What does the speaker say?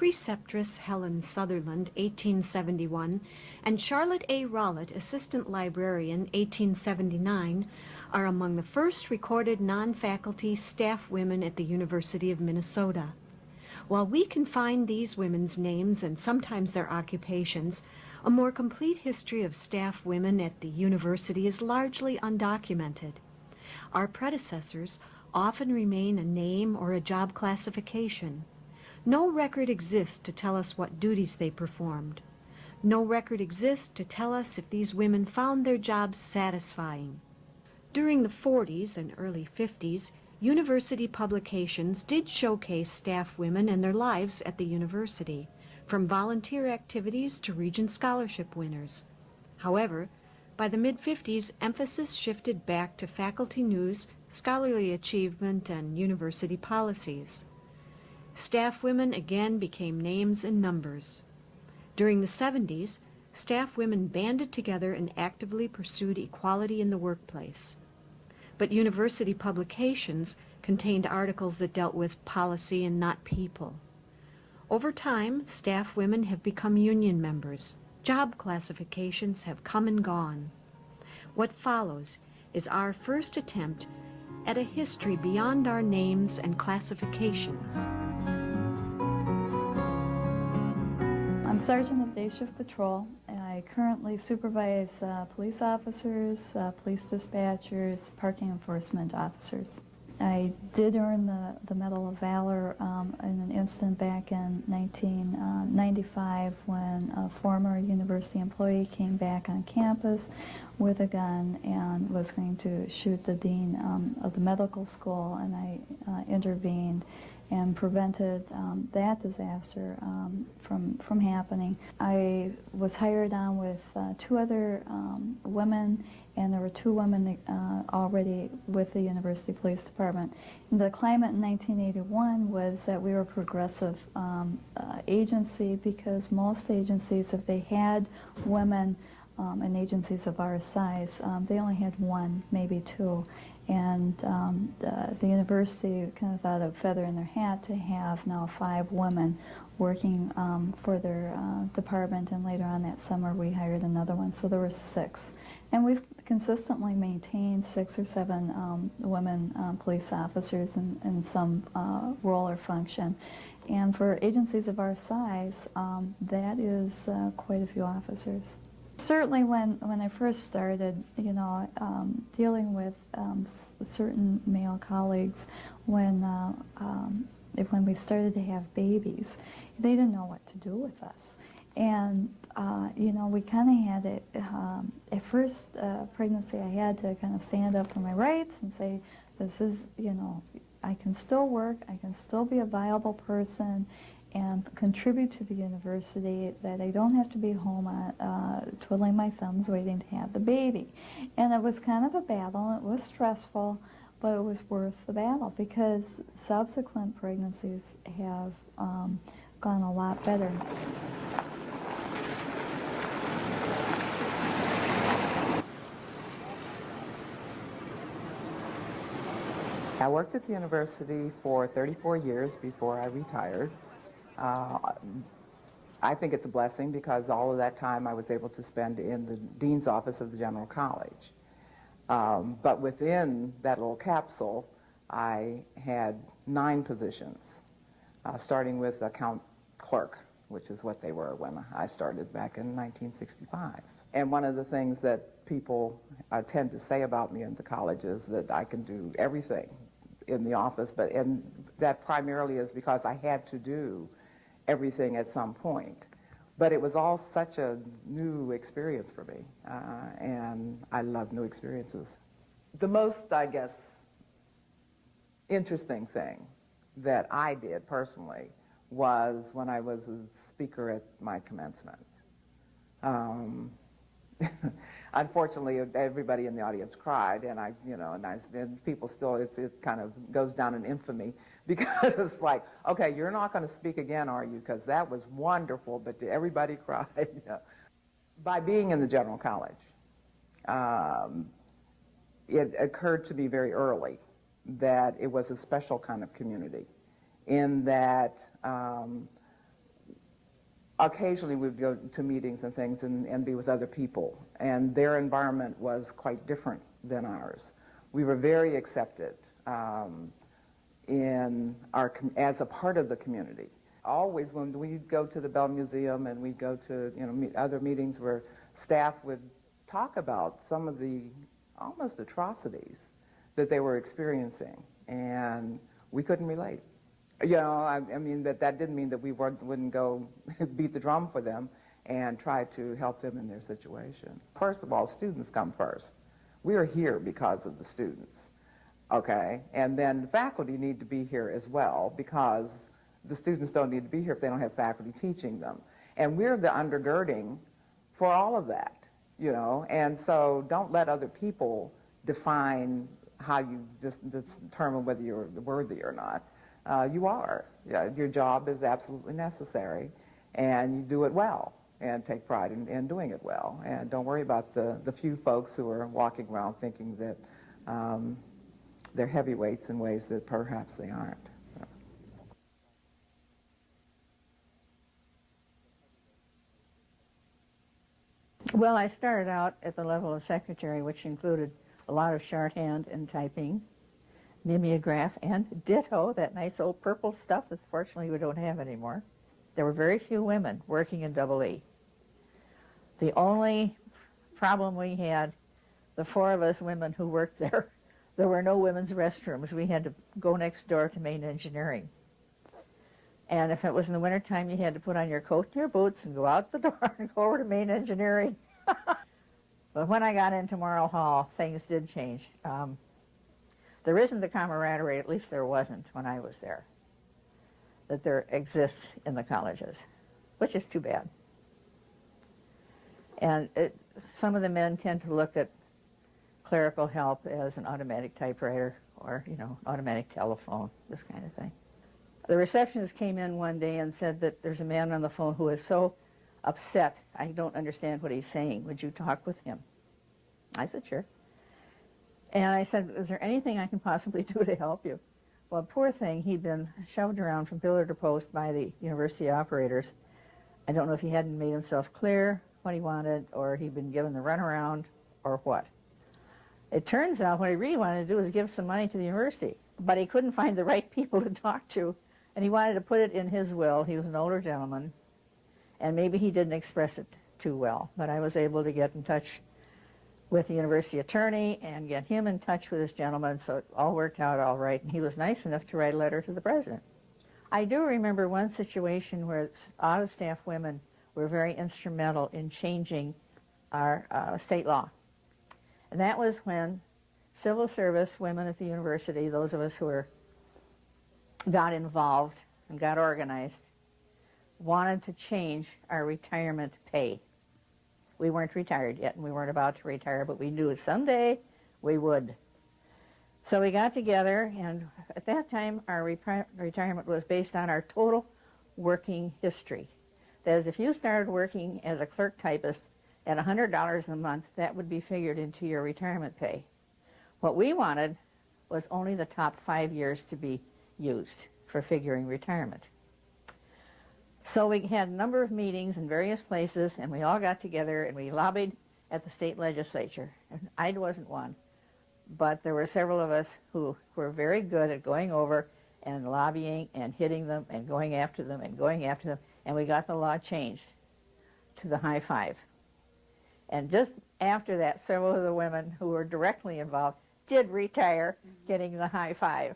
Preceptress Helen Sutherland, 1871, and Charlotte A. Rollitt, Assistant Librarian, 1879, are among the first recorded non-faculty staff women at the University of Minnesota. While we can find these women's names and sometimes their occupations, a more complete history of staff women at the university is largely undocumented. Our predecessors often remain a name or a job classification. No record exists to tell us what duties they performed. No record exists to tell us if these women found their jobs satisfying. During the 40s and early 50s, university publications did showcase staff women and their lives at the university, from volunteer activities to Regent Scholarship winners. However, by the mid-50s, emphasis shifted back to faculty news, scholarly achievement, and university policies. Staff women again became names and numbers. During the 70s, staff women banded together and actively pursued equality in the workplace. But university publications contained articles that dealt with policy and not people. Over time, staff women have become union members. Job classifications have come and gone. What follows is our first attempt at a history beyond our names and classifications. I'm Sergeant of Day Shift Patrol. I currently supervise police officers, police dispatchers, parking enforcement officers. I did earn the Medal of Valor in an incident back in 1995 when a former university employee came back on campus with a gun and was going to shoot the dean of the medical school, and I intervened and prevented that disaster from happening. I was hired on with two other women, and there were two women already with the University Police Department. The climate in 1981 was that we were a progressive agency, because most agencies, if they had women in agencies of our size, they only had one, maybe two. And the university kind of thought of feather in their hat to have now 5 women working for their department, and later on that summer we hired another one, so there were 6. And we've consistently maintained 6 or 7 women police officers in some role or function. And for agencies of our size, that is quite a few officers. Certainly when I first started, you know, dealing with certain male colleagues, when we started to have babies, they didn't know what to do with us. And, you know, we kind of had it, at first pregnancy, I had to kind of stand up for my rights and say, this is, you know, I can still work, I can still be a viable person and contribute to the university, that I don't have to be home twiddling my thumbs waiting to have the baby. And it was kind of a battle, it was stressful, but it was worth the battle, because subsequent pregnancies have gone a lot better. I worked at the university for 34 years before I retired. I think it's a blessing, because all of that time I was able to spend in the dean's office of the General College. But within that little capsule, I had 9 positions, starting with account clerk, which is what they were when I started back in 1965. And one of the things that people tend to say about me in the college is that I can do everything in the office, and that primarily is because I had to do everything at some point. But it was all such a new experience for me, and I love new experiences. The most, I guess, interesting thing that I did personally was when I was a speaker at my commencement. Unfortunately, everybody in the audience cried, and and people still, it kind of goes down in infamy, because it's like, okay, you're not going to speak again, are you? Because that was wonderful, but everybody cried. You know. By being in the General College, it occurred to me very early that it was a special kind of community, in that occasionally we'd go to meetings and things and be with other people, and their environment was quite different than ours. We were very accepted as a part of the community. Always when we'd go to the Bell Museum and we'd go to other meetings where staff would talk about some of the almost atrocities that they were experiencing, and we couldn't relate. I mean, that didn't mean that we wouldn't go beat the drum for them and try to help them in their situation. First of all, students come first. We are here because of the students, okay? And then the faculty need to be here as well, because the students don't need to be here if they don't have faculty teaching them. And we're the undergirding for all of that, and so don't let other people define how you just determine whether you're worthy or not. You are. Yeah, your job is absolutely necessary, and you do it well, and take pride in doing it well. And don't worry about the few folks who are walking around thinking that they're heavyweights in ways that perhaps they aren't. Well, I started out at the level of secretary, which included a lot of shorthand and typing, mimeograph, and ditto, that nice old purple stuff that fortunately we don't have anymore. There were very few women working in EE. The only problem we had, the four of us women who worked there were no women's restrooms. We had to go next door to main engineering. And if it was in the wintertime, you had to put on your coat and your boots and go out the door and go over to main engineering. But when I got into Morrill Hall, things did change. There isn't the camaraderie, at least there wasn't when I was there, that there exists in the colleges, which is too bad. And some of the men tend to look at clerical help as an automatic typewriter or, automatic telephone, this kind of thing. The receptionist came in one day and said that there's a man on the phone who is so upset, I don't understand what he's saying. Would you talk with him? I said, sure. And I said, is there anything I can possibly do to help you? Well, poor thing, he'd been shoved around from pillar to post by the university operators. I don't know if he hadn't made himself clear what he wanted, or he'd been given the runaround, or what. It turns out what he really wanted to do was give some money to the university, but he couldn't find the right people to talk to, and he wanted to put it in his will. He was an older gentleman, and maybe he didn't express it too well, but I was able to get in touch with the university attorney and get him in touch with this gentleman, so it all worked out all right, and he was nice enough to write a letter to the president. I do remember one situation where out-of-staff women were very instrumental in changing our state law. And that was when civil service women at the university, those of us who got involved and got organized, wanted to change our retirement pay. We weren't retired yet, and we weren't about to retire, but we knew someday we would. So we got together, and at that time, our retirement was based on our total working history. That is, if you started working as a clerk typist at $100 a month, that would be figured into your retirement pay. What we wanted was only the top 5 years to be used for figuring retirement. So we had a number of meetings in various places, and we all got together and we lobbied at the state legislature. And I wasn't one, but there were several of us who were very good at going over and lobbying and hitting them and going after them and going after them, and we got the law changed to the high five. And just after that, several of the women who were directly involved did retire, getting the high five.